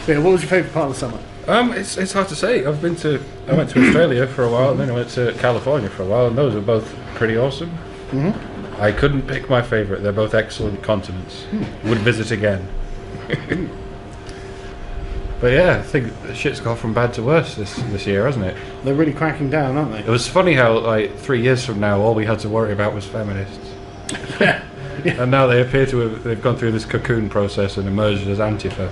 Yeah, what was your favourite part of the summer? It's hard to say. I went to Australia for a while, and then I went to California for a while, and those were both pretty awesome. Mm-hmm. I couldn't pick my favourite. They're both excellent continents. Would visit again. But yeah, I think the shit's gone from bad to worse this year, hasn't it? They're really cracking down, aren't they? It was funny how, like, 3 years from now, all we had to worry about was feminists. Yeah. And now they appear to have they've gone through this cocoon process and emerged as Antifa.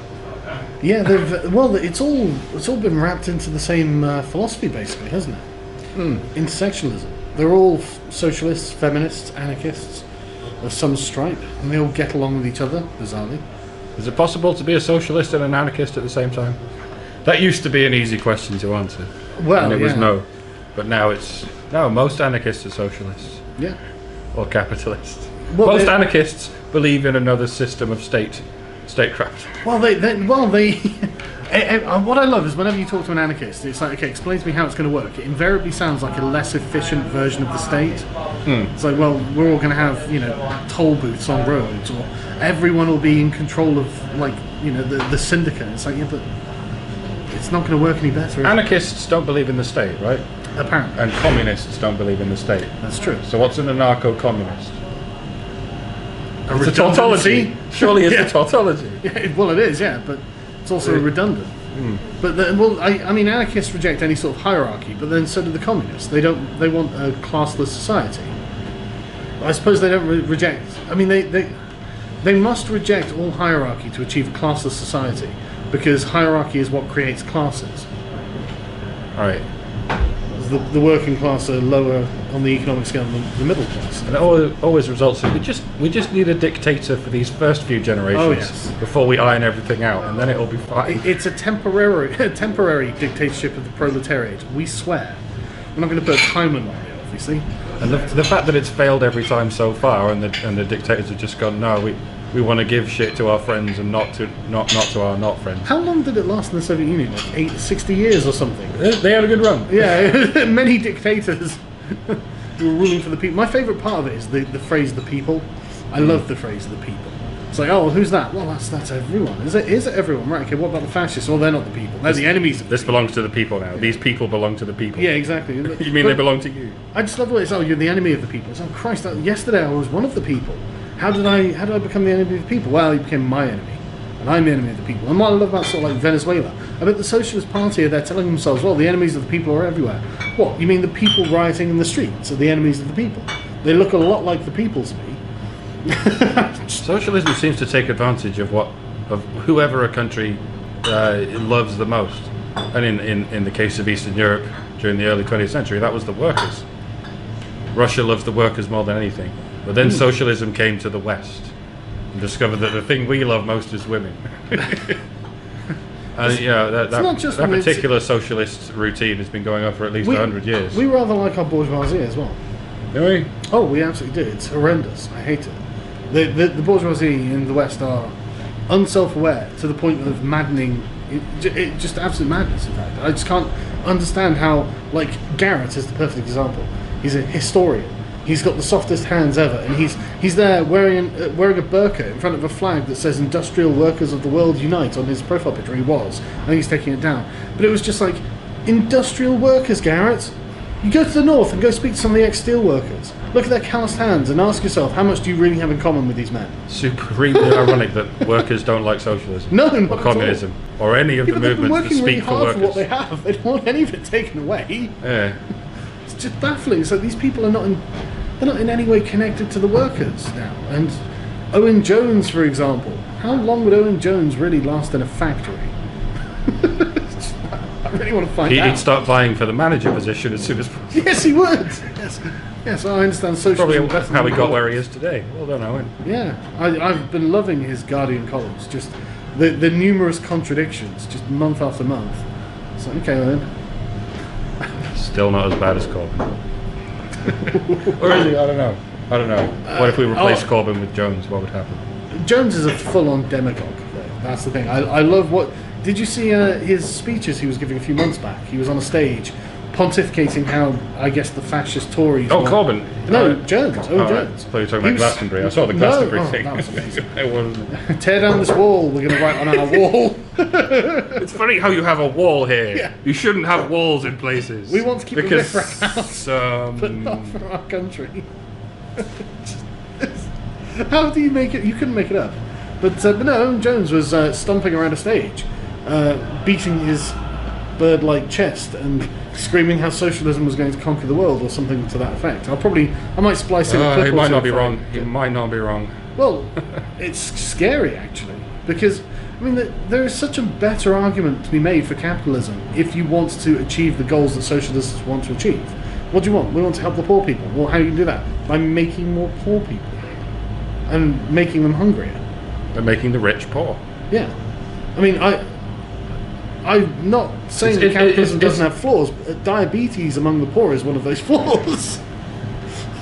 Yeah, it's all been wrapped into the same philosophy, basically, hasn't it? Intersectionalism. They're all socialists, feminists, anarchists of some stripe, and they all get along with each other, bizarrely. Is it possible to be a socialist and an anarchist at the same time? That used to be an easy question to answer. Well, and it was no. But now it's... No, most anarchists are socialists. Yeah. Or capitalists. Well, most anarchists believe in another system of statecraft. Well, what I love is whenever you talk to an anarchist, it's like, okay, explain to me how it's going to work. It invariably sounds like a less efficient version of the state. It's like, well, we're all going to have, toll booths on roads, or everyone will be in control of, like, the syndicate. It's like, yeah, but it's not going to work any better. Anarchists don't believe in the state, right? Apparently. And communists don't believe in the state. That's true. So what's an anarcho-communist? It's a tautology. Surely it's a tautology. Yeah, well, it is, yeah, but it's also redundant. But anarchists reject any sort of hierarchy, but then so do the communists. They want a classless society. I suppose they don't reject. I mean, they must reject all hierarchy to achieve a classless society, because hierarchy is what creates classes. All right. The working class are lower on the economic scale than the middle class. And it always results in we just need a dictator for these first few generations before we iron everything out, and then it'll be fine. It's a temporary dictatorship of the proletariat. We swear. We're not going to put a time limit on it, obviously. And the fact that it's failed every time so far, and the dictators have just gone, no, we want to give shit to our friends and not to our not friends. How long did it last in the Soviet Union? Like 60 years or something? They had a good run. Yeah, many dictators who were ruling for the people. My favourite part of it is the phrase "the people." I love the phrase "the people." It's like, oh, who's that? Well, that's everyone. Is it everyone? Right, okay, what about the fascists? Well, they're not the people. They're the enemies of the people. Belongs to the people now. These people belong to the people. Yeah, exactly. You mean they belong to you? I just love the way it's, oh, you're the enemy of the people. It's, oh, Christ, yesterday I was one of the people. How did I become the enemy of the people? Well, he became my enemy, and I'm the enemy of the people. And what I love about sort of like Venezuela, I bet the Socialist Party are there telling themselves, well, the enemies of the people are everywhere. What, you mean the people rioting in the streets are the enemies of the people? They look a lot like the people to me. Socialism seems to take advantage of whoever a country loves the most. And in the case of Eastern Europe during the early 20th century, that was the workers. Russia loves the workers more than anything. But then socialism came to the West and discovered that the thing we love most is women. And that particular socialist routine has been going on for at least 100 years. We rather like our bourgeoisie as well. Do we? Oh, we absolutely do. It's horrendous. I hate it. The bourgeoisie in the West are unself-aware to the point of maddening. It just absolute madness, in fact. I just can't understand how, like, Garrett is the perfect example. He's a historian. He's got the softest hands ever, and he's there wearing a burqa in front of a flag that says "Industrial Workers of the World Unite" on his profile picture. He was. I think he's taking it down. But it was just like, industrial workers, Garrett. You go to the north and go speak to some of the ex-steel workers. Look at their calloused hands and ask yourself, how much do you really have in common with these men? Supremely ironic that workers don't like socialism, no, or communism, or any of the movements that speak for workers. For what they have. They don't want any of it taken away. Yeah. It's just baffling. So these people are not in any way connected to the workers now. And Owen Jones, for example, how long would Owen Jones really last in a factory? I really want to find out. He'd start vying for the manager position as soon as possible. Yes, he would. Yes, I understand socialism. Probably how he got where he is today. Well done, Owen. Yeah, I've been loving his Guardian columns. Just the numerous contradictions, just month after month. So, okay, Owen. Still not as bad as Corbyn. Or is he? I don't know. What if we replace Corbyn with Jones? What would happen? Jones is a full-on demagogue, though. That's the thing. I love what... Did you see his speeches he was giving a few months back? He was on a stage pontificating how, I guess, the fascist Tories... Corbyn? No, Jones. Owen Jones. I thought you were talking about Glastonbury. I saw the Glastonbury thing. That was amazing. Tear down this wall. We're going to write on our wall. It's funny how you have a wall here. Yeah. You shouldn't have walls in places. We want to keep because it for our house, but not for our country. How do you make it? You couldn't make it up. But no, Owen Jones was stomping around a stage, beating his bird-like chest and screaming how socialism was going to conquer the world or something to that effect. I might splice in a clip. He or might two not be for wrong. you. He might not be wrong. Well, it's scary actually, because I mean there is such a better argument to be made for capitalism if you want to achieve the goals that socialists want to achieve. What do you want? We want to help the poor people. Well, how do you do that? By making more poor people and making them hungrier. They're making the rich poor. Yeah, I mean I'm not saying that capitalism doesn't have flaws. But diabetes among the poor is one of those flaws.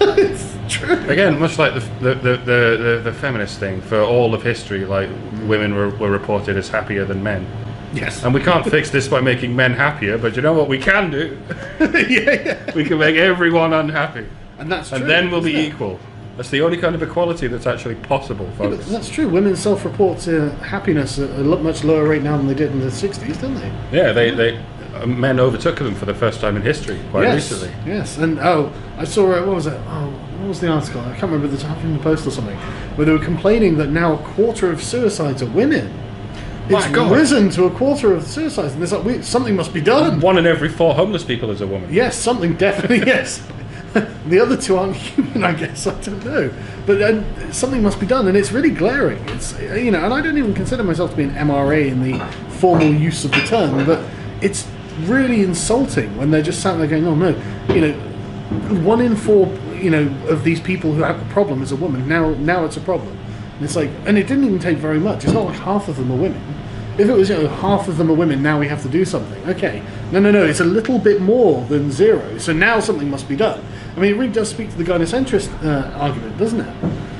It's true. Again, much like the feminist thing, for all of history, like women were reported as happier than men. Yes. And we can't fix this by making men happier, but you know what we can do? Yeah. We can make everyone unhappy. And that's true. And then we'll be isn't it? equal. That's the only kind of equality that's actually possible, Yeah, but folks. that's true. Women self-report happiness at a much lower rate now than they did in the 60s, don't they? Yeah, men overtook them for the first time in history quite recently. Yes, and I saw what was it? Oh, what was the article? I can't remember. The Huffington Post or something, where they were complaining that now a quarter of suicides are women. It's My God. risen to a quarter of suicides, and it's like something must be done. 1 in every 4 homeless people is a woman. Yes, something definitely. Yes, the other 2 aren't human. I guess I don't know, but something must be done, and it's really glaring. It's and I don't even consider myself to be an MRA in the formal use of the term, but it's really insulting when they're just sat there going, "Oh no, 1 in 4, of these people who have a problem is a woman. Now it's a problem." And it's like, and it didn't even take very much. It's not like half of them are women. If it was, half of them are women, now we have to do something. Okay, no, it's a little bit more than 0. So now something must be done. I mean, it really does speak to the gynocentrist argument, doesn't it?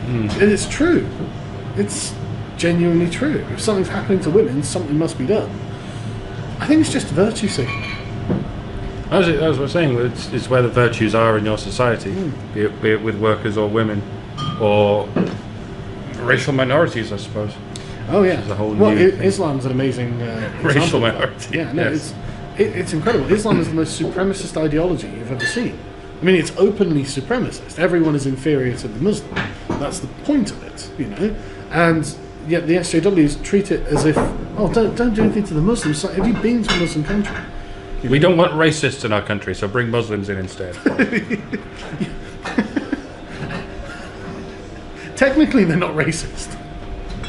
And it's true. It's genuinely true. If something's happening to women, something must be done. I think it's just virtue signaling. As I was saying, it's where the virtues are in your society, be it with workers or women, or racial minorities, I suppose. Oh yeah. It's a whole well, new Islam's an amazing racial example of that. minority. Yeah, no, Yes. it's incredible. Islam is the most supremacist ideology you've ever seen. I mean, it's openly supremacist. Everyone is inferior to the Muslim. That's the point of it, And yet the SJWs treat it as if, don't do anything to the Muslims. So have you been to a Muslim country? We don't want racists in our country, so bring Muslims in instead. Technically, they're not racist.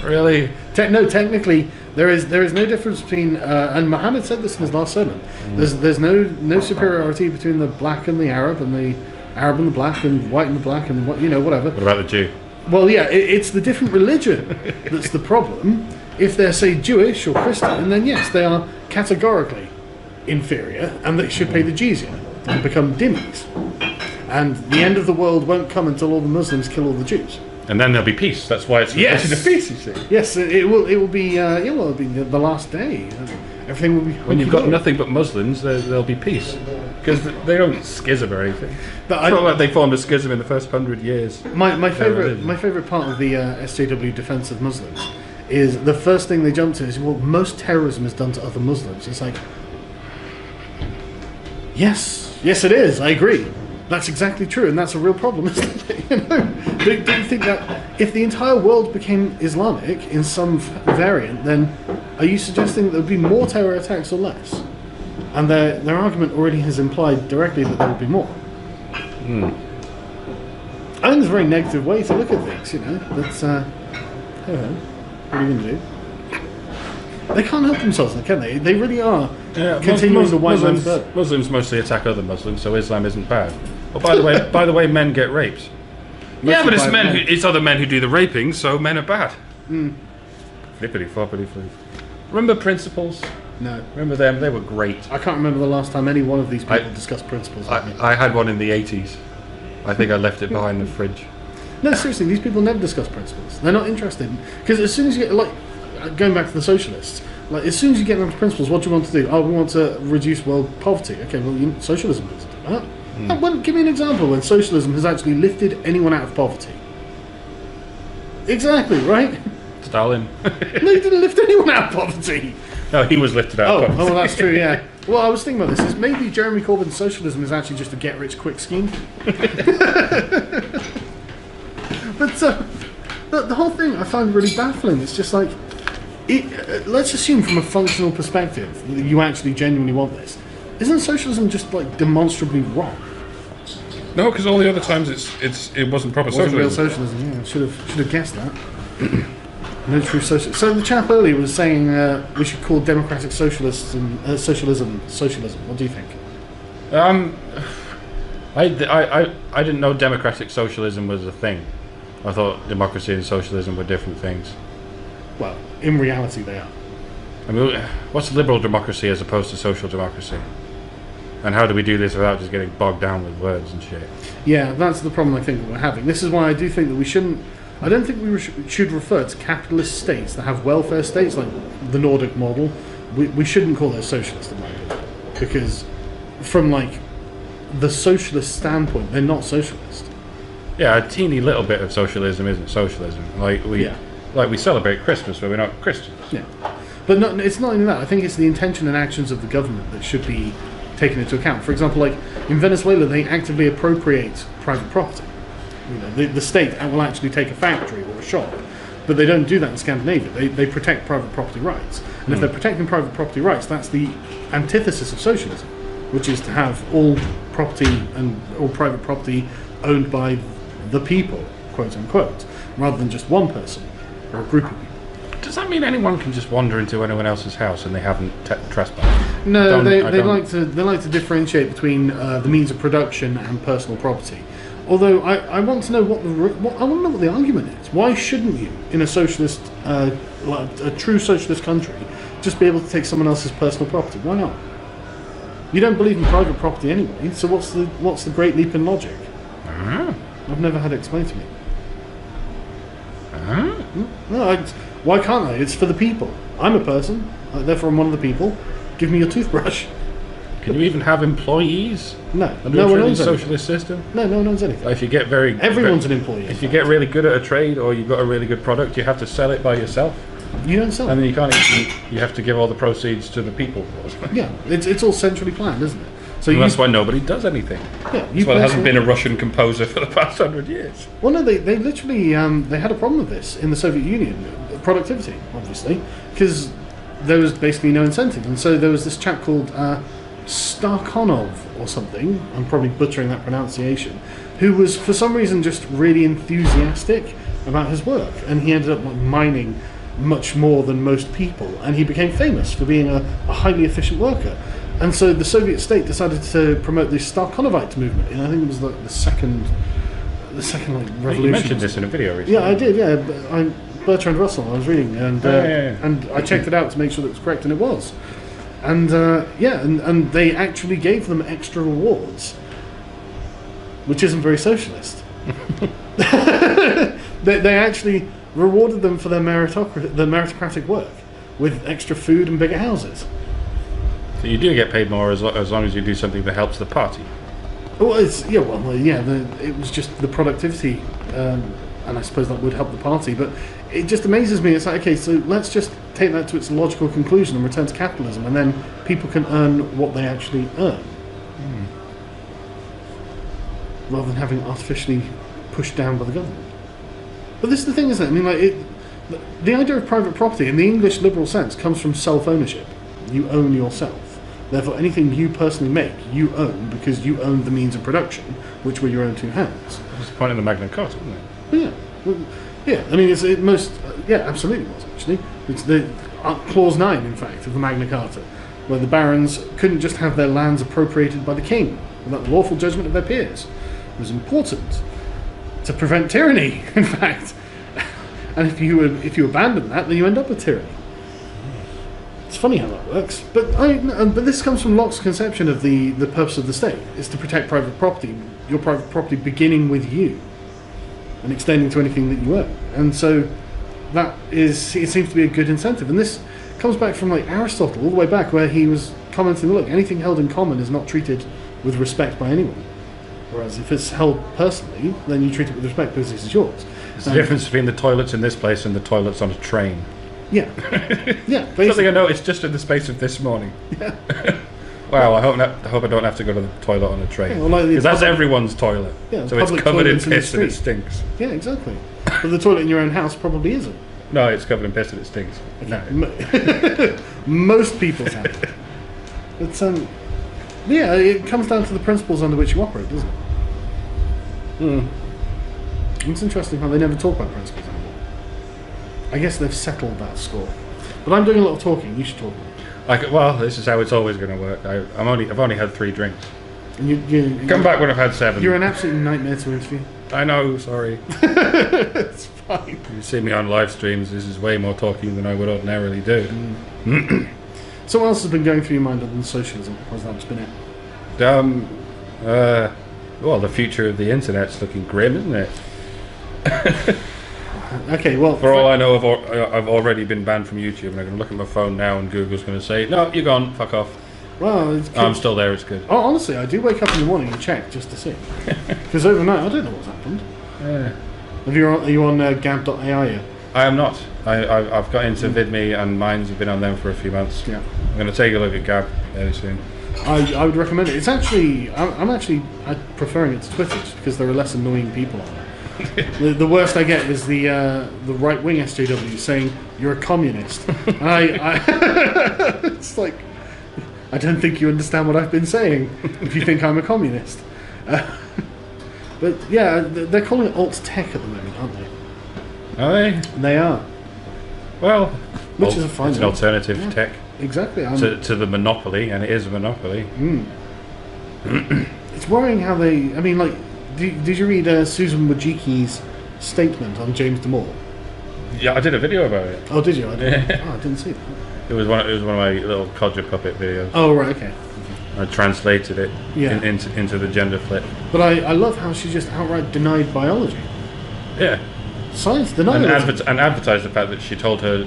Really? Technically, there is no difference between, and Muhammad said this in his last sermon. There's no superiority between the black and the Arab, and the Arab and the black, and white and the black, and whatever. What about the Jew? Well, yeah, it's the different religion that's the problem. If they're, say, Jewish or Christian, then yes, they are categorically inferior, and they should pay the jizya and become dhimmis. And the end of the world won't come until all the Muslims kill all the Jews. And then there'll be peace. That's why it's a peace, you see. Yes, it will be. It'll be the last day. Everything will be. When you've got nothing but Muslims, there'll be peace. Because they don't schism or anything. But it's not like they formed a schism in the first 100 years. My favourite part of the SJW defence of Muslims is the first thing they jump to is, well, most terrorism is done to other Muslims. It's like, yes, it is. I agree. That's exactly true, and that's a real problem, isn't it? Do you think that if the entire world became Islamic in some variant, then are you suggesting that there would be more terror attacks or less? And their argument already has implied directly that there would be more. I think it's a very negative way to look at things, That's, what are you going to do? They can't help themselves, can they? They really are continuing the white man's burden. Muslims mostly attack other Muslims, so Islam isn't bad. Well, by the way, men get raped. Yeah, but it's other men who do the raping, so men are bad. Flippity floppity flip. Remember Principles? No. Remember them? They were great. I can't remember the last time any one of these people discussed Principles with me. I had one in the 80s. I think I left it behind the fridge. No, seriously, these people never discuss Principles. They're not interested. Because as soon as you get, going back to the socialists, as soon as you get into Principles, what do you want to do? Oh, we want to reduce world poverty. Okay, well, socialism doesn't do that. Well, give me an example when socialism has actually lifted anyone out of poverty. Exactly, right? Stalin. No, he didn't lift anyone out of poverty. No, he was lifted out. Oh, well, that's true. Yeah. Well, I was thinking about this. Is maybe Jeremy Corbyn's socialism is actually just a get-rich-quick scheme. But the whole thing I find really baffling. It's just like, let's assume from a functional perspective that you actually genuinely want this. Isn't socialism just like demonstrably wrong? No, because all the other times it wasn't proper socialism. Real socialism. Yeah, should have guessed that. No true socialism. So the chap earlier was saying we should call democratic socialists and socialism. What do you think? I didn't know democratic socialism was a thing. I thought democracy and socialism were different things. Well, in reality, they are. I mean, what's liberal democracy as opposed to social democracy? And how do we do this without just getting bogged down with words and shit? Yeah, that's the problem I think that we're having. This is why I do think that we shouldn't. I don't think we should refer to capitalist states that have welfare states, like the Nordic model. We shouldn't call those socialist, in my opinion, because from like the socialist standpoint, they're not socialist. Yeah, a teeny little bit of socialism isn't socialism. Like we celebrate Christmas, but we're not Christians. Yeah, but it's not even that. I think it's the intention and actions of the government that should be taken into account. For example, like in Venezuela, they actively appropriate private property. You know, the state will actually take a factory or a shop, but they don't do that in Scandinavia. They protect private property rights, and if they're protecting private property rights, that's the antithesis of socialism, which is to have all property and all private property owned by the people, quote unquote, rather than just one person or a group of people. Does that mean anyone can just wander into anyone else's house and they haven't trespassed? No, they like to differentiate between the means of production and personal property. Although I want to know what the argument is. Why shouldn't you, in a socialist, a true socialist country, just be able to take someone else's personal property? Why not? You don't believe in private property anyway. So what's the great leap in logic? I've never had it explained to me. No, why can't I? It's for the people. I'm a person, therefore I'm one of the people. Give me your toothbrush. Can you even have employees? No, under no a one truly owns socialist system? No one owns anything. If you get everyone's an employee. If you get really good at a trade or you've got a really good product, you have to sell it by yourself. You don't sell it. And then you can't even, you have to give all the proceeds to the people. Yeah, it's all centrally planned, isn't it? So that's why nobody does anything. Yeah, that's why there hasn't been a Russian composer for the past 100 years. Well, no, they literally they had a problem with this in the Soviet Union, productivity, obviously, because there was basically no incentive, and so there was this chap called Starkonov or something. I'm probably butchering that pronunciation. Who was for some reason just really enthusiastic about his work, and he ended up like mining much more than most people, and he became famous for being a highly efficient worker. And so the Soviet state decided to promote the Starkonovite movement, and I think it was like the second like revolution. You mentioned this in a video recently. Yeah, I did. Yeah, Bertrand Russell. I was reading, and and I checked it out to make sure that it was correct, and it was. And and they actually gave them extra rewards, which isn't very socialist. They actually rewarded them for their meritocratic work with extra food and bigger houses. So you do get paid more as long as you do something that helps the party. Well, it was just the productivity, and I suppose that would help the party. But it just amazes me. It's like, okay, so let's just take that to its logical conclusion and return to capitalism, and then people can earn what they actually earn, rather than having artificially pushed down by the government. But this is the thing, isn't it? I mean, like the idea of private property in the English liberal sense comes from self-ownership. You own yourself. Therefore, anything you personally make, you own because you own the means of production, which were your own two hands. That's the point of the Magna Carta, isn't it? Yeah. I mean, absolutely was actually. It's the clause 9, in fact, of the Magna Carta, where the barons couldn't just have their lands appropriated by the king without the lawful judgment of their peers. It was important to prevent tyranny, in fact. And if you abandon that, then you end up with tyranny. It's funny how that works, but this comes from Locke's conception of the purpose of the state is to protect private property, your private property beginning with you, and extending to anything that you own. And so it seems to be a good incentive. And this comes back from like Aristotle all the way back, where he was commenting, look, anything held in common is not treated with respect by anyone. Whereas if it's held personally, then you treat it with respect because this is yours. There's the difference between the toilets in this place and the toilets on a train. Yeah. Yeah, Something basically. I noticed just in the space of this morning. Yeah. Wow, I hope I don't have to go to the toilet on a train. Yeah, well, like the because that's public- everyone's toilet. Yeah, so it's public covered in toilets in the piss and it street. stinks. Yeah, exactly. But the toilet in your own house probably isn't. No, it's covered in piss and it stinks. No. Most people's house. It's yeah, it comes down to the principles under which you operate, doesn't it? It's interesting how they never talk about principles anymore. I guess they've settled that score. But I'm doing a lot of talking. You should talk. Well, this is how it's always going to work. I've only had 3 drinks. And you Come back when I've had 7. You're an absolute nightmare to interview. I know, sorry. It's fine. You see me on live streams, this is way more talking than I would ordinarily do. So what else has been going through your mind other than socialism? How's that been it? Well, the future of the internet's looking grim, isn't it? Okay, well... For all I know, I've already been banned from YouTube, and I can look at my phone now and Google's going to say, no, you're gone, fuck off. Well, I'm still there, it's good. Oh, honestly, I do wake up in the morning and check just to see. Because overnight, I don't know what's happened. Yeah. Are you on gab.ai yet? I am not. I've got into VidMe and Minds have been on them for a few months. Yeah. I'm going to take a look at Gab very soon. I would recommend it. It's actually, I'm preferring it to Twitter just because there are less annoying people on it. The worst I get is the right-wing SJW saying you're a communist. And it's like, I don't think you understand what I've been saying if you think I'm a communist. But yeah, they're calling it alt tech at the moment, aren't they? Are they? They are. Well, Which is a fine it's an thing. alternative Yeah. tech Exactly. to the monopoly, and it is a monopoly. It's worrying how they. I mean, like, did you read Susan Wojcicki's statement on James Damore? Yeah, I did a video about it. Oh, did you? I didn't. Yeah. Oh, I didn't see that. It was one of my little codger puppet videos. Oh, right. Okay. I translated it Yeah. into the gender flip. But I love how she just outright denied biology. Yeah. Science And, denial. and advertised the fact that she told her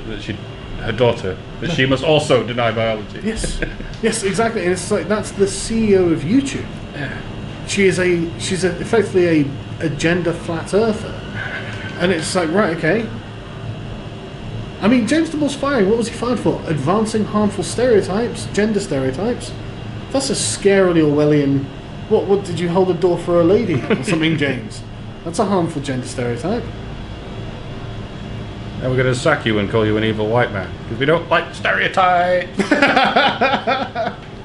daughter that she must also deny biology. Yes. Yes, exactly. And it's like that's the CEO of YouTube. Yeah. She's effectively a gender flat earther. And it's like, right, okay. I mean, James Damore's firing. What was he fired for? Advancing harmful stereotypes, gender stereotypes. That's a scarily Orwellian. What did you hold the door for a lady or something, James? That's a harmful gender stereotype. And we're going to sack you and call you an evil white man because we don't like stereotypes.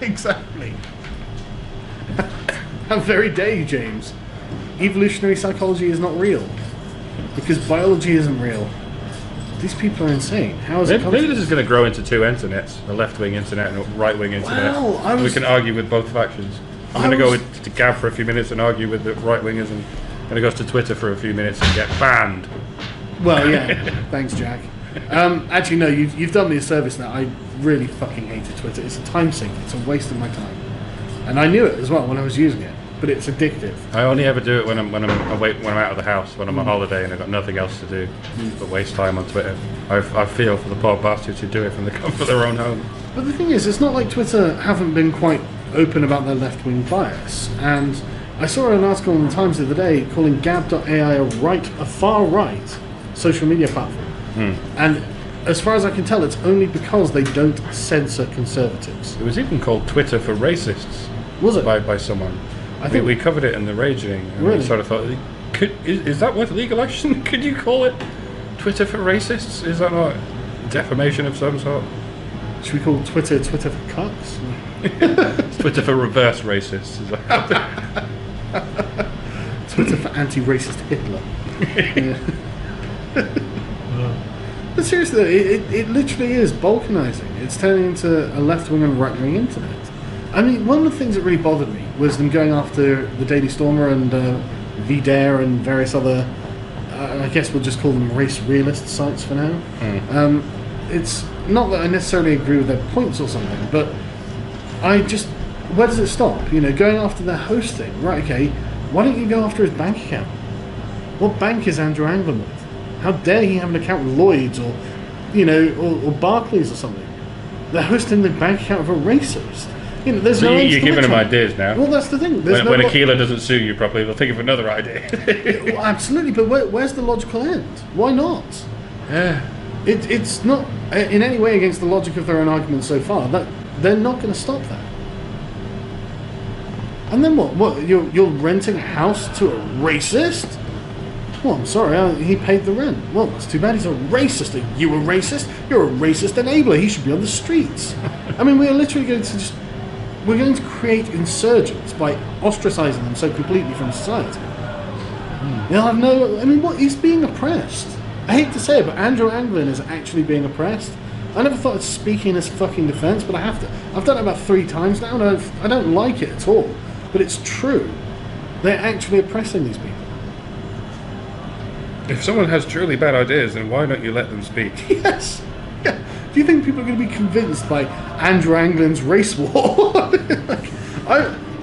Exactly. How very dare you, James? Evolutionary psychology is not real because biology isn't real. These people are insane. How is it? Maybe this is going to grow into 2 internets: a left-wing internet and a right-wing internet. Wow, we can argue with both factions. I'm going to go to Gab for a few minutes and argue with the right-wingers, and going to go to Twitter for a few minutes and get banned. Well, yeah. Thanks, Jack. Actually, no. You've done me a service now. I really fucking hated Twitter. It's a time sink. It's a waste of my time, and I knew it as well when I was using it. But it's addictive. I only ever do it when I'm away, when I'm out of the house, when I'm on holiday and I've got nothing else to do but waste time on Twitter. I feel for the poor bastards who do it from the comfort of their own home. But the thing is, it's not like Twitter haven't been quite open about their left-wing bias. And I saw an article in the Times the other day calling Gab.ai a far-right social media platform. And as far as I can tell, it's only because they don't censor conservatives. It was even called Twitter for racists. Was it? By someone. I think we covered it in the Raging. And Really? we sort of thought, is that worth legal action? Could you call it Twitter for racists? Is that not defamation of some sort? Should we call Twitter for cucks? It's Twitter for reverse racists. Is that Twitter for anti-racist Hitler. Yeah. But seriously, though, it literally is balkanizing. It's turning into a left-wing and right-wing internet. I mean, one of the things that really bothered me was them going after the Daily Stormer and VDare and various other, I guess we'll just call them race realist sites for now. It's not that I necessarily agree with their points or something, but where does it stop? You know, going after their hosting, right, okay, why don't you go after his bank account? What bank is Andrew Anglin with? How dare he have an account with Lloyds or, you know, or Barclays or something? They're hosting the bank account of a racist. You know, there's so no you're giving them on it. ideas now. Well, that's the thing. When Aquila doesn't sue you properly, they'll think of another idea. Well, absolutely, but where's the logical end? Why not? Yeah. It's not in any way against the logic of their own argument so far. That they're not going to stop that. And then what? What? You're renting a house to a racist? Well, I'm sorry, he paid the rent. Well, that's too bad. He's a racist. Are you a racist? You're a racist enabler. He should be on the streets. I mean, we're literally going to we're going to create insurgents by ostracizing them so completely from society. They'll have no. I mean, what? He's being oppressed. I hate to say it, but Andrew Anglin is actually being oppressed. I never thought I'd speak in his fucking defense, but I have to. I've done it about 3 times now, and I don't like it at all. But it's true. They're actually oppressing these people. If someone has truly bad ideas, then why don't you let them speak? Yes. Yeah. Do you think people are going to be convinced by Andrew Anglin's race war?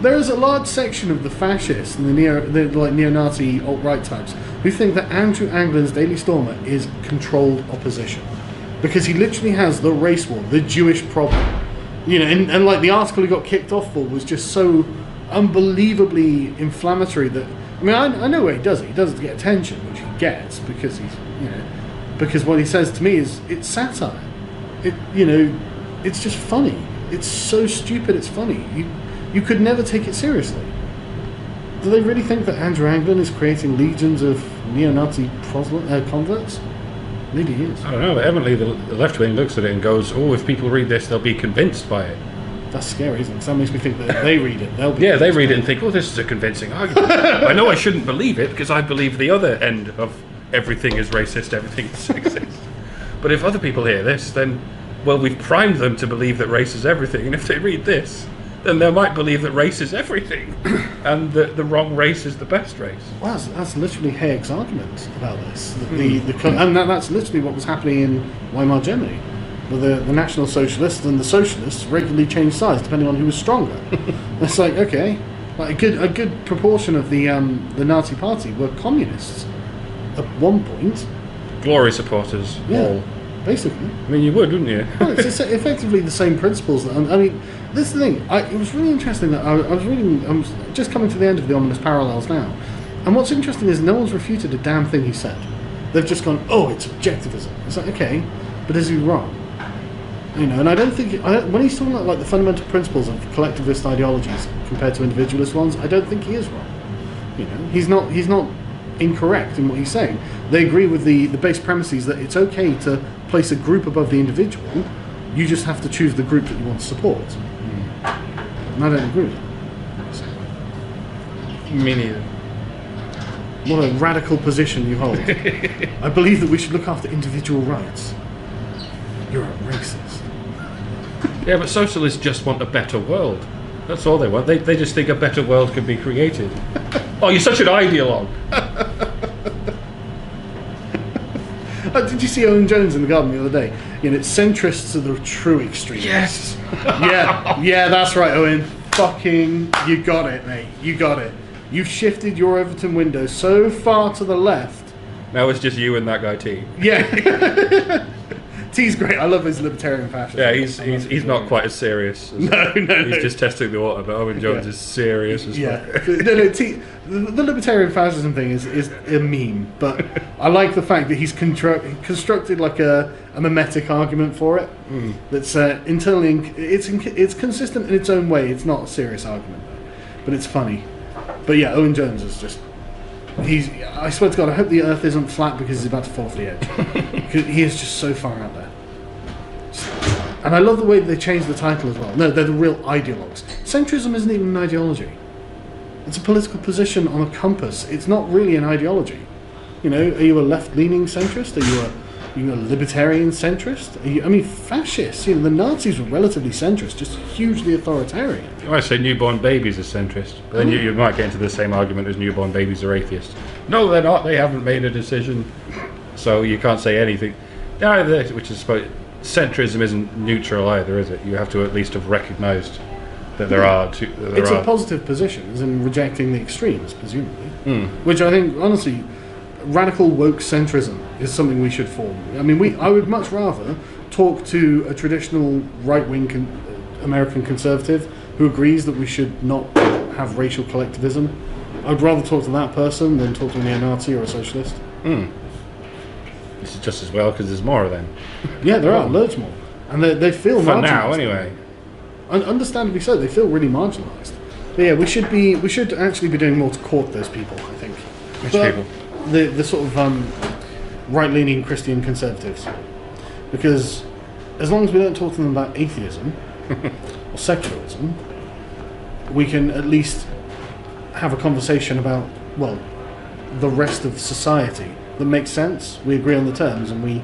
There is a large section of the fascists and the neo-Nazi alt-right types who think that Andrew Anglin's Daily Stormer is controlled opposition because he literally has the race war, the Jewish problem. You know, and like the article he got kicked off for was just so unbelievably inflammatory that I mean I know what he does it. He does it to get attention, which he gets because he's because what he says to me is it's satire. It's just funny. It's so stupid. It's funny. You could never take it seriously. Do they really think that Andrew Anglin is creating legions of neo-Nazi converts? Maybe he is. I don't know, but evidently the left wing looks at it and goes, "Oh, if people read this, they'll be convinced by it." That's scary, isn't it? 'Cause that makes me think that if they read it, they'll be they read it and think, "Oh, this is a convincing argument." I know I shouldn't believe it because I believe the other end of everything is racist, everything is sexist. But if other people hear this, then, well, we've primed them to believe that race is everything. And if they read this, then they might believe that race is everything and that the wrong race is the best race. Well, that's literally Hayek's argument about this. And that's literally what was happening in Weimar Germany. Where the National Socialists and the Socialists regularly changed sides depending on who was stronger. It's like, okay, like a good proportion of the Nazi Party were communists at one point. Glory supporters, all. Basically. I mean, you would, wouldn't you? Well, it's effectively the same principles. I mean, this is the thing. It was really interesting that I was reading. I'm just coming to the end of the ominous parallels now, and what's interesting is no one's refuted a damn thing he said. They've just gone, "Oh, it's objectivism." It's like, okay, but is he wrong? And I don't think when he's talking about like the fundamental principles of collectivist ideologies compared to individualist ones, I don't think he is wrong. He's not incorrect in what he's saying. They agree with the base premises that it's okay to place a group above the individual. You just have to choose the group that you want to support. And I don't agree with that. Me neither. What a radical position you hold. I believe that we should look after individual rights. You're a racist. Yeah, but socialists just want a better world. That's all they want. They just think a better world could be created. Oh, you're such an ideologue. Did you see Owen Jones in the Garden the other day? Centrists are the true extremists. Yes. yeah, that's right, Owen. Fucking, you got it, mate. You got it. You've shifted your Overton window so far to the left. Now it's just you and that guy T. Yeah. T's great. I love his libertarian fashion. Yeah, he's not quite as serious. No. He's just testing the water, but Owen Jones is serious as fuck. No, T, the libertarian fascism thing is a meme, but I like the fact that he's constructed like a mimetic argument for it. That's internally, it's consistent in its own way. It's not a serious argument, but it's funny. But yeah, Owen Jones is just. I swear to God, I hope the Earth isn't flat because he's about to fall off the edge. He is just so far out there. And I love the way that they changed the title as well. No, they're the real ideologues. Centrism isn't even an ideology. It's a political position on a compass. It's not really an ideology. Are you a left-leaning centrist? Are you a libertarian centrist? Fascists. The Nazis were relatively centrist, just hugely authoritarian. You might say newborn babies are centrist, but then you might get into the same argument as newborn babies are atheists. No, they're not. They haven't made a decision, so you can't say anything. Which is centrism isn't neutral either, is it? You have to at least have recognised that there are two. It's a positive position, as in rejecting the extremes, presumably. Which I think, honestly, radical woke centrism is something we should form. I would much rather talk to a traditional right-wing American conservative who agrees that we should not have racial collectivism. I'd rather talk to that person than talk to a neo-Nazi or a socialist. This is just as well because there's more of them. Yeah, there are loads more, and they feel For marginalised. now, anyway. Understandably so. They feel really marginalised. But yeah, we should actually be doing more to court those people. I think. Which But people? The sort of right-leaning Christian conservatives, because as long as we don't talk to them about atheism or secularism, we can at least have a conversation about, well, the rest of society that makes sense. We agree on the terms, and we,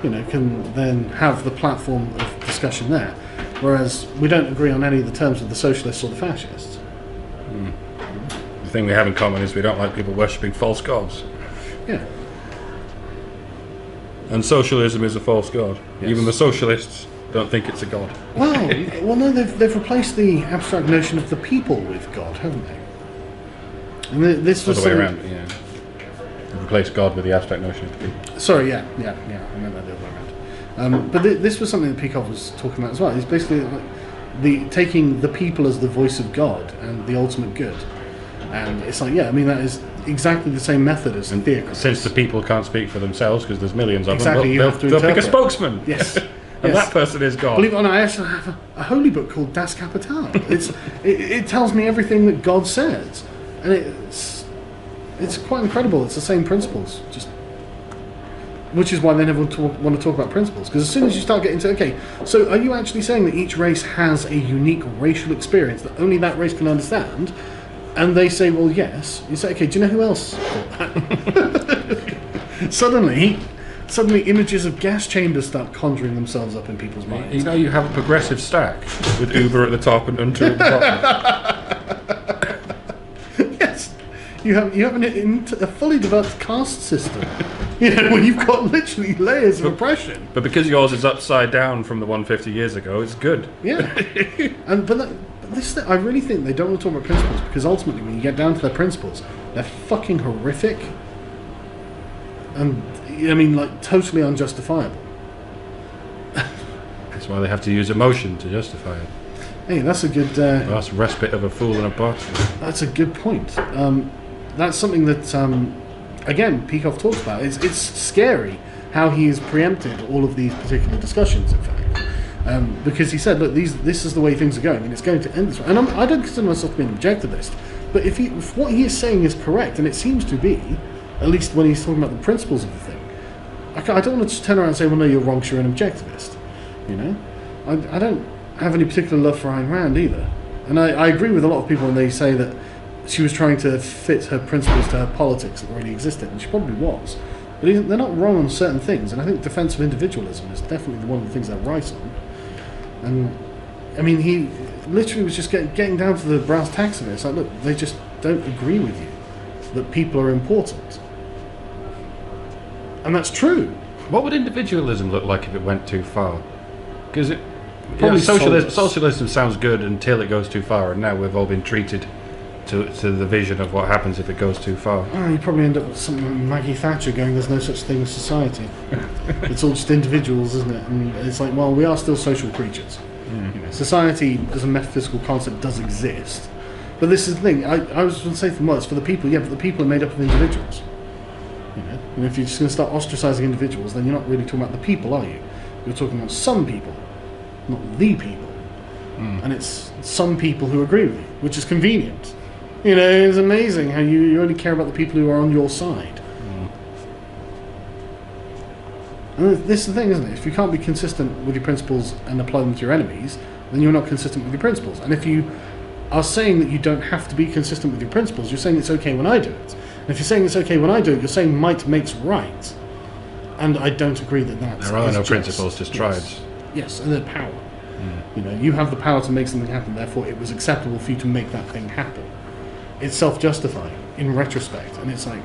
can then have the platform of discussion there. Whereas we don't agree on any of the terms of the socialists or the fascists. The thing we have in common is we don't like people worshipping false gods. Yeah. And socialism is a false god. Yes. Even the socialists don't think it's a god. Well, no, they've replaced the abstract notion of the people with God, haven't they? And this was The other way around, yeah. Replace God with the abstract notion of the people. Sorry, yeah, I meant that the other way around. But this was something that Peikoff was talking about as well. He's basically like taking the people as the voice of God and the ultimate good. And it's like, that is exactly the same method as theocracy. Since the people can't speak for themselves because there's millions of Exactly, them, you have to they'll pick a interpret. spokesman. Yes. And Yes. that person is God. Believe it or not, I actually have a holy book called Das Kapital. It tells me everything that God says, and it's quite incredible. It's the same principles, which is why they never want to talk about principles. Because as soon as you start getting to, so are you actually saying that each race has a unique racial experience that only that race can understand? And they say, well, yes. You say, okay, do you know who else thought that? Suddenly images of gas chambers start conjuring themselves up in people's minds. You have a progressive stack with Uber at the top and Unter at the bottom. Yes, you have a fully developed caste system. Where you've got literally layers of oppression. But because yours is upside down from the one 50 years ago, it's good. Yeah, but this I really think they don't want to talk about principles, because ultimately, when you get down to their principles, they're fucking horrific, and totally unjustifiable. That's why they have to use emotion to justify it. Hey, that's a good. That's respite of a fool and a bastard. That's a good point. That's something that, again, Peikoff talks about. It's scary how he has preempted all of these particular discussions, in fact. Because he said, look, this is the way things are going, and it's going to end this way. And I don't consider myself to be an objectivist, but if what he is saying is correct, and it seems to be, at least when he's talking about the principles of the thing, I don't want to just turn around and say, well, no, you're wrong, you're an objectivist. I don't have any particular love for Ayn Rand either. And I agree with a lot of people when they say that she was trying to fit her principles to her politics that already existed, and she probably was. But they're not wrong on certain things, and I think defense of individualism is definitely one of the things they're right on. And he literally was just getting down to the brass tacks of it. It's like, look, they just don't agree with you that people are important, and that's true. What would individualism look like if it went too far? Because Probably socialism sounds good until it goes too far, and now we've all been treated to the vision of what happens if it goes too far. You probably end up with something like Maggie Thatcher going, there's no such thing as society. It's all just individuals, isn't it? And it's like, well, we are still social creatures. Society as a metaphysical concept does exist. But this is the thing, I was going to say it's for the people, but the people are made up of individuals. And if you're just going to start ostracizing individuals, then you're not really talking about the people, are you? You're talking about some people, not the people. And it's some people who agree with you, which is convenient. It's amazing how you only care about the people who are on your side. And this is the thing, isn't it? If you can't be consistent with your principles and apply them to your enemies, then you're not consistent with your principles. And if you are saying that you don't have to be consistent with your principles, you're saying it's okay when I do it. And if you're saying it's okay when I do it, you're saying might makes right. And I don't agree that that's... There are no principles, just tribes. Yes, and they're power. You have the power to make something happen, therefore it was acceptable for you to make that thing happen. It's self-justifying in retrospect, and it's like,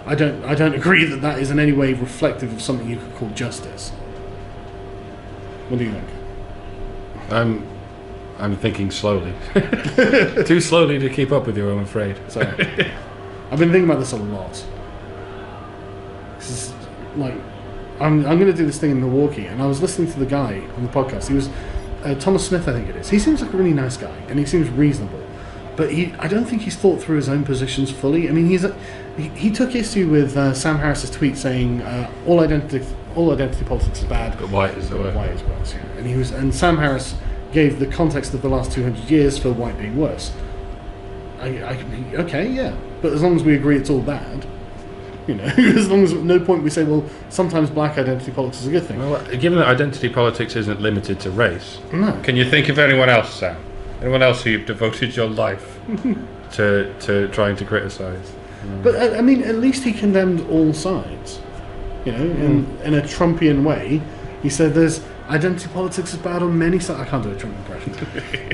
I don't agree that that is in any way reflective of something you could call justice. What do you think? I'm thinking slowly. Too slowly to keep up with you, I'm afraid. Sorry. I've been thinking about this a lot. This is like, I'm going to do this thing in Milwaukee, and I was listening to the guy on the podcast. He was Thomas Smith, I think it is. He seems like a really nice guy, and he seems reasonable. but I don't think he's thought through his own positions fully. I mean, he took issue with Sam Harris's tweet saying all identity politics is bad, But white is the word. white is worse. Yeah. And Sam Harris gave the context of the last 200 years for white being worse. Okay, yeah, but as long as we agree it's all bad, as long as at no point we say, well, sometimes black identity politics is a good thing. Well, given that identity politics isn't limited to race, No. can you think of anyone else, Sam? Anyone else who you've devoted your life to trying to criticise? But I mean, at least he condemned all sides. In a Trumpian way, he said there's identity politics is bad on many sides. I can't do a Trump impression,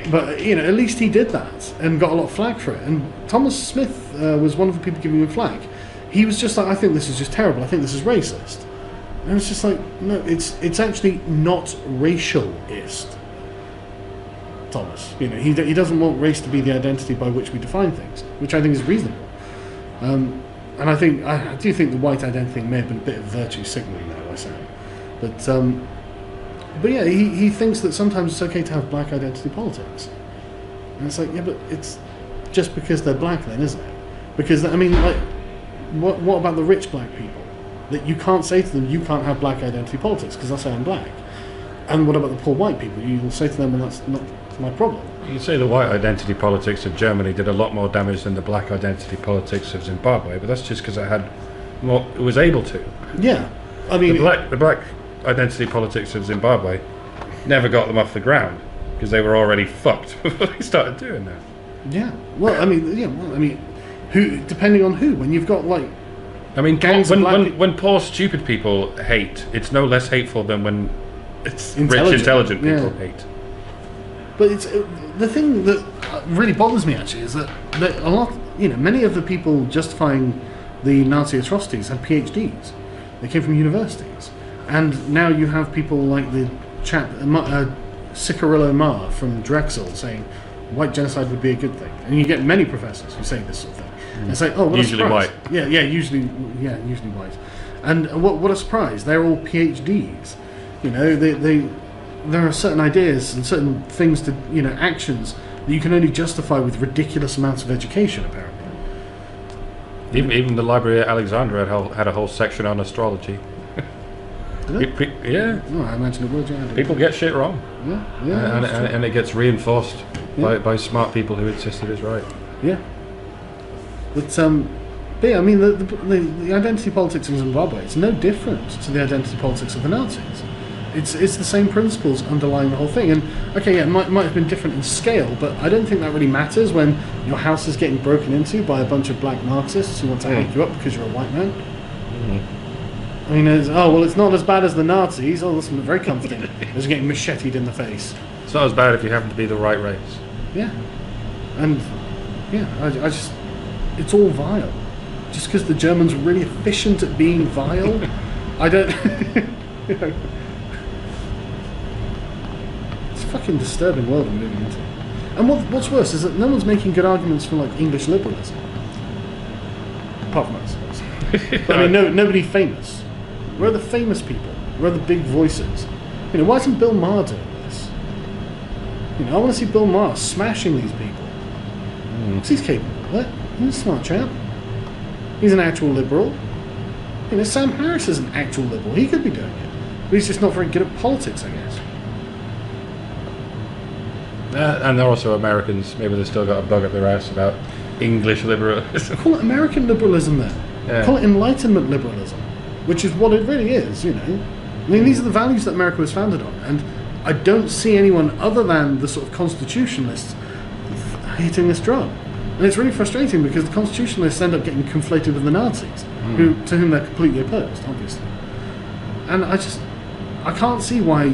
but at least he did that and got a lot of flack for it. And Thomas Smith was one of the people giving him flack. He was just like, I think this is just terrible. I think this is racist. And it's just like, no, it's actually not racialist. Thomas, he doesn't want race to be the identity by which we define things, which I think is reasonable. And I do think the white identity thing may have been a bit of virtue signalling there by saying, but yeah, he thinks that sometimes it's okay to have black identity politics, and it's like, yeah, but it's just because they're black then, isn't it? Because I mean, like, what about the rich black people that you can't say to them you can't have black identity politics because they'll say I'm black, and what about the poor white people? You will say to them, well, that's not my problem. You say the white identity politics of Germany did a lot more damage than the black identity politics of Zimbabwe, but that's just because it was able to. Yeah, I mean, the black identity politics of Zimbabwe never got them off the ground because they were already fucked before they started doing that. Yeah, well, I mean, who? Depending on who. When you've got like, I mean, gangs of black when poor stupid people hate, it's no less hateful than when it's rich intelligent people hate. But it's the thing that really bothers me actually is that a lot, many of the people justifying the Nazi atrocities had PhDs. They came from universities, and now you have people like the chap Ciccarello Mar from Drexel saying white genocide would be a good thing, and you get many professors who say this sort of thing. And it's like, oh, what usually a surprise. White. Yeah, usually white. And what a surprise! They're all PhDs. There are certain ideas and certain things to actions that you can only justify with ridiculous amounts of education, apparently. Even the library at Alexandria had a whole section on astrology. Yeah. No, I imagine it would. Yeah, people get shit wrong. Yeah. And it gets reinforced by smart people who insist it is right. Yeah. But yeah, I mean the identity politics of Zimbabwe, it's no different to the identity politics of the Nazis. It's the same principles underlying the whole thing. And okay, yeah, it might have been different in scale, but I don't think that really matters when your house is getting broken into by a bunch of black Marxists who want to hang you up because you're a white man. I mean, it's not as bad as the Nazis. Oh, that's very comforting. It's getting macheted in the face. It's not as bad if you happen to be the right race. Yeah. And yeah, I just, it's all vile. Just because the Germans were really efficient at being vile, I don't. It's a fucking disturbing world we're moving into. And what's worse is that no one's making good arguments for like English liberalism, apart from us. But I mean, nobody famous. Where are the famous people? Where are the big voices? Why isn't Bill Maher doing this? I want to see Bill Maher smashing these people. Because he's capable of it. He's a smart chap. He's an actual liberal. Sam Harris is an actual liberal. He could be doing it. But he's just not very good at politics, I guess. And they're also Americans. Maybe they've still got a bug up their ass about English liberalism. Call it American liberalism then. Yeah. Call it Enlightenment liberalism, which is what it really is, I mean, these are the values that America was founded on, and I don't see anyone other than the sort of constitutionalists hitting this drum. And it's really frustrating because the constitutionalists end up getting conflated with the Nazis, to whom they're completely opposed, obviously. And I can't see why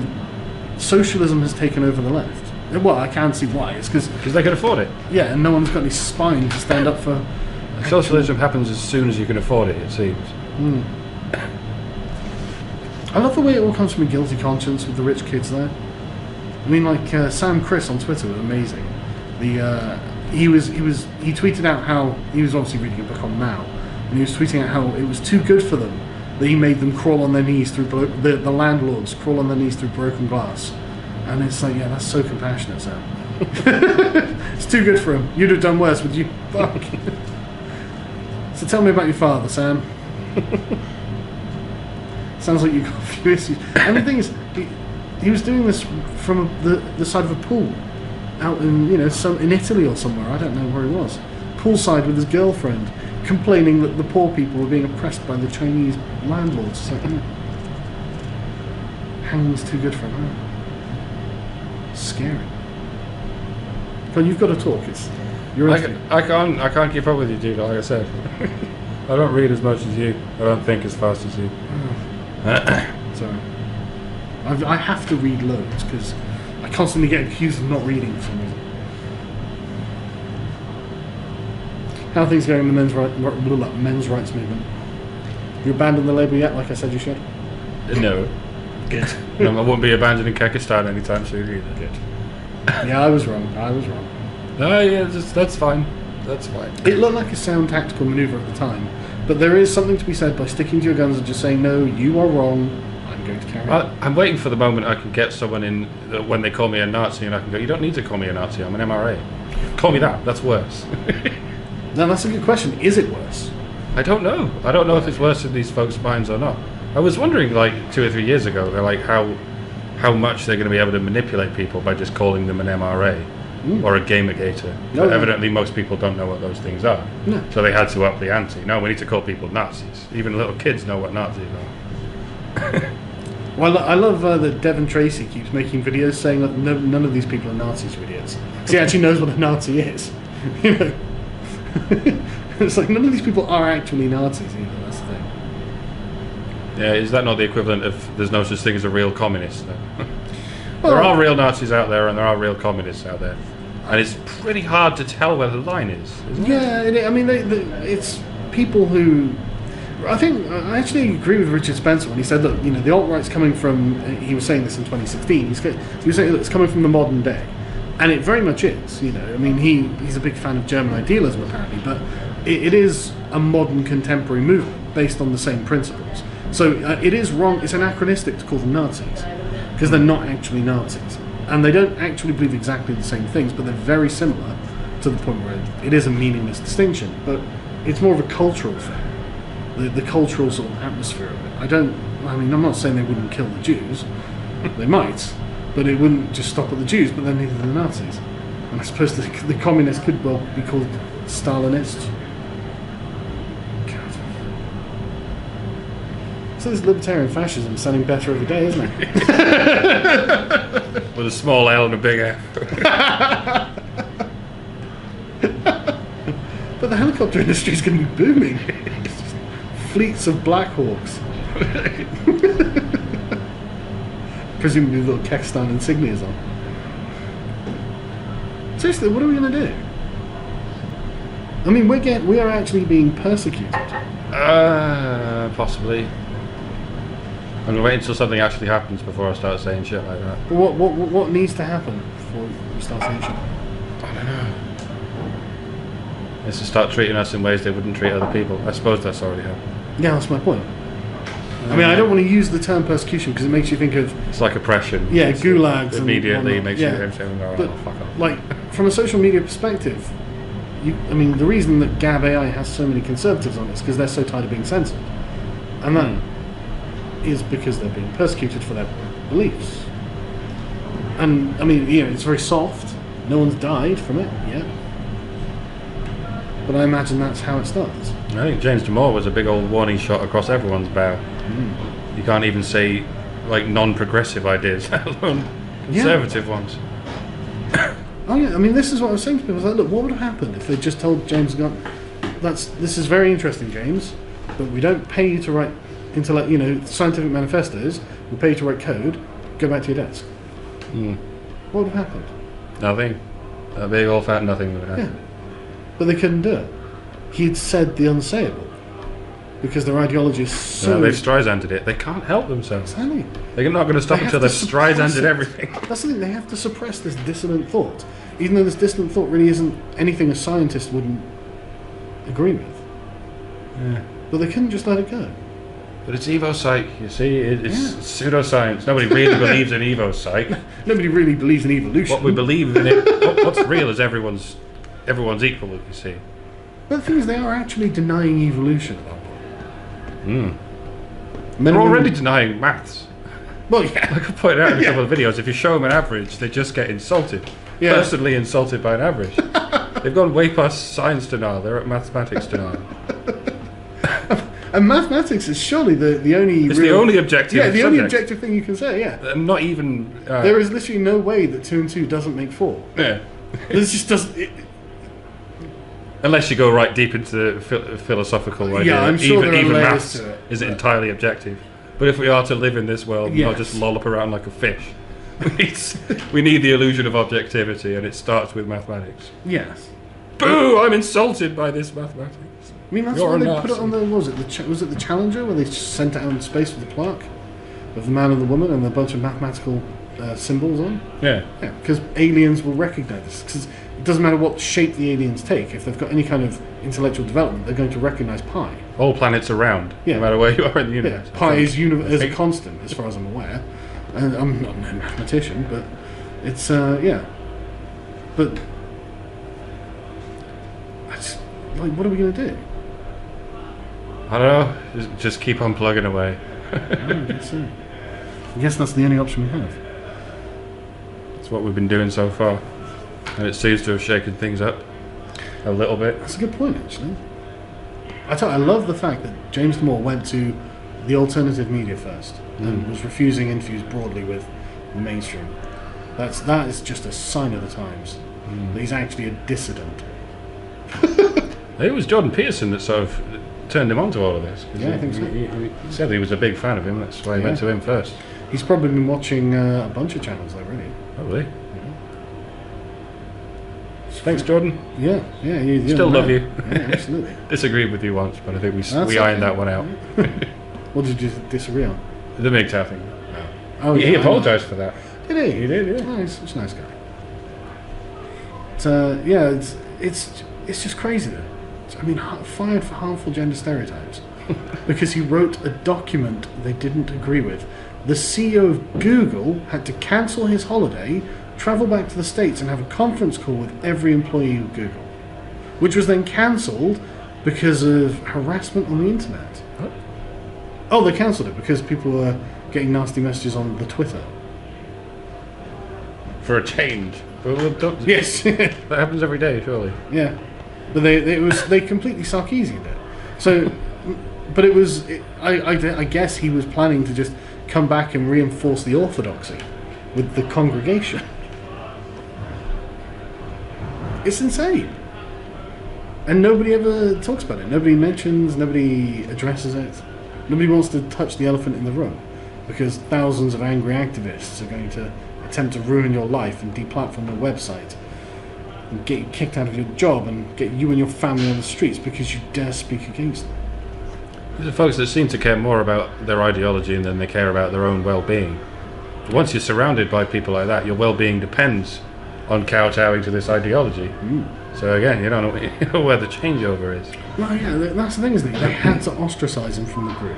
socialism has taken over the left. Well, I can see why. It's because they can afford it. Yeah, and no one's got any spine to stand up for. Socialism happens as soon as you can afford it, it seems. I love the way it all comes from a guilty conscience with the rich kids there. I mean, like Sam Chris on Twitter was amazing. He tweeted out how he was obviously reading a book on Mao, and he was tweeting out how it was too good for them that he made them crawl on their knees through the landlords crawl on their knees through broken glass, and it's like, yeah, that's so compassionate, Sam. It's too good for him. You'd have done worse, would you? Fuck. So tell me about your father, Sam. Sounds like you've got a few issues. And the thing is, he was doing this from the side of a pool, out in in Italy or somewhere. I don't know where he was. Poolside with his girlfriend, complaining that the poor people were being oppressed by the Chinese landlords. It's like, hanging's too good for him. Huh? Scary. But you've got to talk. I can't keep up with you, dude. Like I said, I don't read as much as you. I don't think as fast as you. Sorry. I have to read loads because I constantly get accused of not reading for some reason. How are things going in the men's rights movement? You abandoned the label yet? Like I said, you should. No. Good. No, I won't be abandoning Kyrgyzstan anytime soon either. Good. Yeah, I was wrong. No, yeah, that's fine. That's fine. It looked like a sound tactical maneuver at the time, but there is something to be said by sticking to your guns and just saying, no, you are wrong, I'm going to carry on. I'm waiting for the moment I can get someone in when they call me a Nazi and I can go, you don't need to call me a Nazi, I'm an MRA. Call me that, that's worse. Now, that's a good question. Is it worse? I don't know. I don't know if it's worse in these folks' minds or not. I was wondering, like, 2 or 3 years ago, they're like, how much they're going to be able to manipulate people by just calling them an MRA or a gamergator. But evidently most people don't know what those things are. No. So they had to up the ante. No, we need to call people Nazis. Even little kids know what Nazis are. Well, I love that Devon Tracy keeps making videos saying that none of these people are Nazis or idiots. Because he actually knows what a Nazi is. It's like none of these people are actually Nazis either, that's the thing. Yeah, is that not the equivalent of there's no such thing as a real communist? Well, there are real Nazis out there and there are real communists out there. And it's pretty hard to tell where the line is, isn't it? Yeah, it's people who... I actually agree with Richard Spencer when he said, look, the alt-right's coming from... He was saying this in 2016. He was saying, look, it's coming from the modern day. And it very much is, he's a big fan of German idealism apparently, but it is a modern contemporary movement based on the same principles. So it is wrong, it's anachronistic to call them Nazis, because they're not actually Nazis. And they don't actually believe exactly the same things, but they're very similar to the point where it is a meaningless distinction, but it's more of a cultural thing, the cultural sort of atmosphere of it. I'm not saying they wouldn't kill the Jews, they might, but it wouldn't just stop at the Jews, but then neither the Nazis. And I suppose the communists could well be called Stalinists. God. So this libertarian fascism is sounding better every day, isn't it? With a small L and a big F. But the helicopter industry is going to be booming. Fleets of Black Hawks. Presumably little Kyrgyzstan insignias on. Seriously, what are we going to do? I mean, we are actually being persecuted. Possibly. I'm going to wait until something actually happens before I start saying shit like that. What needs to happen before we start saying shit? I don't know. It's to start treating us in ways they wouldn't treat other people. I suppose that's already happened. Yeah, that's my point. I mean, I don't want to use the term persecution because it makes you think of... It's like oppression. Yeah, it's gulags. Immediately makes you but, fuck off. Like, from a social media perspective, the reason that Gab AI has so many conservatives on it is because they're so tired of being censored. And that is because they're being persecuted for their beliefs. And, it's very soft. No one's died from it yet. But I imagine that's how it starts. I think James Damore was a big old warning shot across everyone's bow. You can't even say like non-progressive ideas, let alone conservative ones. Oh yeah, this is what I was saying to people. I was like, look, what would have happened if they just told James Gunn, this is very interesting, James, but we don't pay you to write scientific manifestos. We pay you to write code. Go back to your desk. What would have happened? Nothing. A big old fat nothing would have happened. Yeah. But they couldn't do it. He'd said the unsayable. Because their ideology is so... No, they've Streisanded it. They can't help themselves. Exactly. They're not going to stop until they've Streisanded everything. That's the thing, they have to suppress this dissonant thought. Even though this dissonant thought really isn't anything a scientist wouldn't agree with. Yeah. But they couldn't just let it go. But it's evo-psych, you see? It's pseudoscience. Nobody really believes in evo-psych. Nobody really believes in evolution. What we believe in it... What's real is everyone's equal, you see. But the thing is, they are actually denying evolution at that point. They're already denying maths. Well, yeah. Like I pointed out in a couple of videos, if you show them an average, they just get insulted. Yeah. Personally insulted by an average. They've gone way past science denial, they're at mathematics denial. And mathematics is surely the only... It's the only objective Yeah, the only subject. objective thing you can say, yeah. Not even... there is literally no way that 2 and 2 doesn't make 4. Yeah. This just doesn't... Unless you go right deep into the philosophical idea. Yeah, I'm sure there are even layers maths to it. is entirely objective. But if we are to live in this world, Yes. not just lollop around like a fish, we need the illusion of objectivity, and it starts with mathematics. Yes. Boo! I'm insulted by this mathematics. I mean, that's You're why a they Nazi. put it on the... Was it the Challenger, where they sent it out in space with the plaque of the man and the woman and a bunch of mathematical symbols on? Yeah. Yeah, because aliens will recognise this. Because it doesn't matter what shape the aliens take. If they've got any kind of intellectual development, they're going to recognise pi. All planets are round, Yeah. no matter where you are in the Yeah, universe. pi is a think. constant, as far as I'm aware. And I'm not a mathematician, but it's, yeah. But, like, what are we going to do? I don't know, just keep on plugging away. I guess that's the only option we have. That's what we've been doing so far. And it seems to have shaken things up a little bit. That's a good point, actually. I love the fact that James Damore went to the alternative media first and was refusing interviews broadly with the mainstream. That is just a sign of the times. That he's actually a dissident. It was Jordan Peterson that sort of turned him on to all of this. Yeah, I think so. He said he was a big fan of him, that's why he went to him first. He's probably been watching a bunch of channels, though, really. Probably. Thanks, Jordan. Yeah, you Still love you. Yeah, absolutely. Disagreed with you once, but I think we That's ironed okay. that one out. What did you disagree on? The MGTOW thing. Oh, He yeah, I know. apologised for that. Did he? He did, yeah. Oh, he's such a nice guy. But, yeah, it's just crazy, though. I mean, fired for harmful gender stereotypes because he wrote a document they didn't agree with. The CEO of Google had to cancel his holiday, travel back to the States, and have a conference call with every employee of Google, which was then cancelled because of harassment on the internet. What? Oh, they cancelled it because people were getting nasty messages on the Twitter. For a change. Well, Yes. that happens every day, surely. Yeah, but they completely Sarkeesianed it. So, but it was I guess he was planning to just come back and reinforce the orthodoxy with the congregation. It's insane, and nobody ever talks about it. Nobody mentions. Nobody addresses it. Nobody wants to touch the elephant in the room because thousands of angry activists are going to attempt to ruin your life and deplatform your website and get you kicked out of your job and get you and your family on the streets because you dare speak against them. These are folks that seem to care more about their ideology than they care about their own well-being. Once you're surrounded by people like that, your well-being depends on kowtowing to this ideology. So again, you don't know where the changeover is. Well, yeah, that's the thing, isn't it? They had to ostracize him from the group.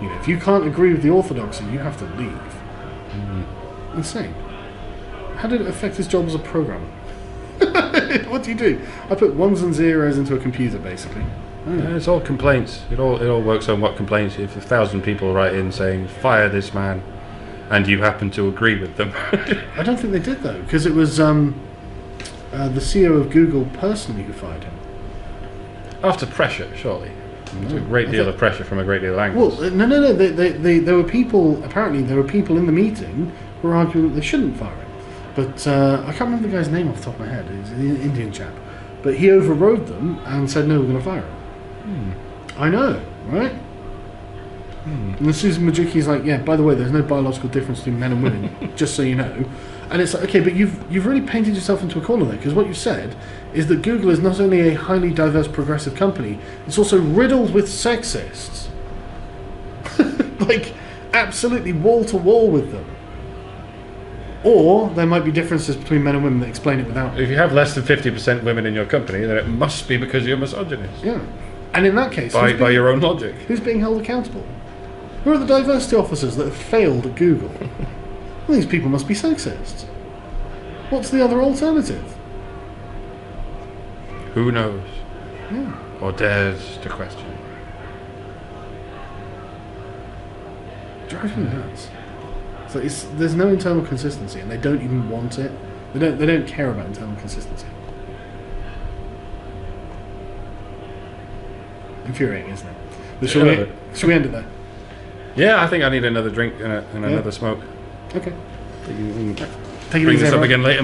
You know, if you can't agree with the orthodoxy, you have to leave. Insane. How did it affect his job as a programmer? What do you do? I put ones and zeros into a computer, basically. Yeah, it's all complaints. It all works on what complaints. If 1,000 people write in saying fire this man, and you happen to agree with them. I don't think they did, though, because it was the CEO of Google personally who fired him. After pressure, surely. It's a great deal of pressure from a great deal of angles. Well, no. There were people. Apparently, there were people in the meeting who were arguing that they shouldn't fire him. But I can't remember the guy's name off the top of my head. He's an Indian chap. But he overrode them and said, "No, we're going to fire him." I know, right? And Susan Majicki's like, "Yeah, by the way, there's no biological difference between men and women, just so you know." And it's like, okay, but you've really painted yourself into a corner there, because what you've said is that Google is not only a highly diverse, progressive company, it's also riddled with sexists. Like, absolutely wall to wall with them. Or there might be differences between men and women that explain it without. If you have less than 50% women in your company, then it must be because you're misogynist. Yeah. And in that case, By your own logic. who's being held accountable? Who are the diversity officers that have failed at Google? Well, these people must be sexists. What's the other alternative? Who knows? Yeah. Or dares to question? Drives me nuts. So there's no internal consistency, and they don't even want it. They don't care about internal consistency. Infuriating, isn't it? But shall we end it there? Yeah, I think I need another drink and another smoke. Okay. You can Take it bring easy, this up everyone. again later.